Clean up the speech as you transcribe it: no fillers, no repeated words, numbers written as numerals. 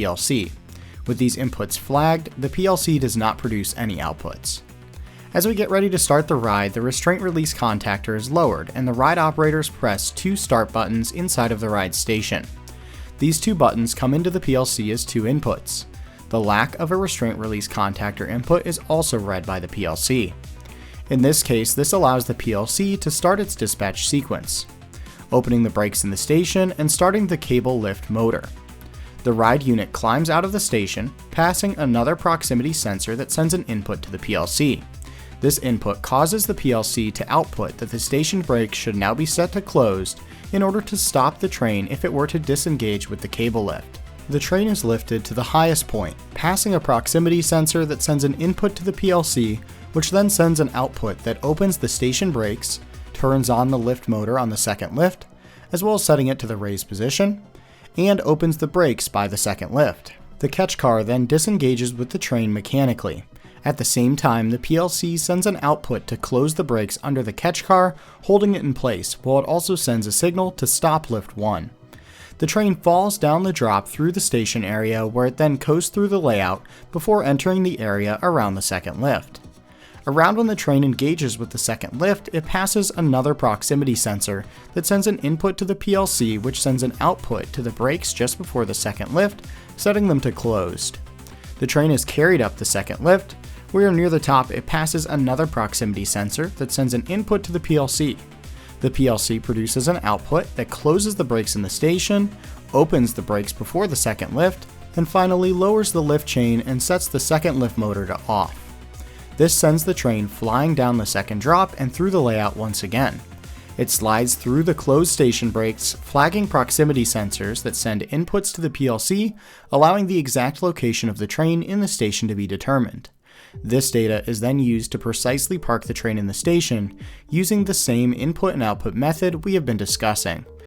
PLC. With these inputs flagged, the PLC does not produce any outputs. As we get ready to start the ride, the restraint release contactor is lowered and the ride operators press two start buttons inside of the ride station. These two buttons come into the PLC as two inputs. The lack of a restraint release contactor input is also read by the PLC. In this case, this allows the PLC to start its dispatch sequence, opening the brakes in the station and starting the cable lift motor. The ride unit climbs out of the station, passing another proximity sensor that sends an input to the PLC. This input causes the PLC to output that the station brakes should now be set to closed in order to stop the train if it were to disengage with the cable lift. The train is lifted to the highest point, passing a proximity sensor that sends an input to the PLC, which then sends an output that opens the station brakes, turns on the lift motor on the second lift, as well as setting it to the raised position, and opens the brakes by the second lift. The catch car then disengages with the train mechanically. At the same time, the PLC sends an output to close the brakes under the catch car, holding it in place, while it also sends a signal to stop lift 1. The train falls down the drop through the station area where it then coasts through the layout before entering the area around the second lift. Around when the train engages with the second lift, it passes another proximity sensor that sends an input to the PLC, which sends an output to the brakes just before the second lift, setting them to closed. The train is carried up the second lift. Where near the top, it passes another proximity sensor that sends an input to the PLC. The PLC produces an output that closes the brakes in the station, opens the brakes before the second lift, and finally lowers the lift chain and sets the second lift motor to off. This sends the train flying down the second drop and through the layout once again. It slides through the closed station brakes, flagging proximity sensors that send inputs to the PLC, allowing the exact location of the train in the station to be determined. This data is then used to precisely park the train in the station using the same input and output method we have been discussing.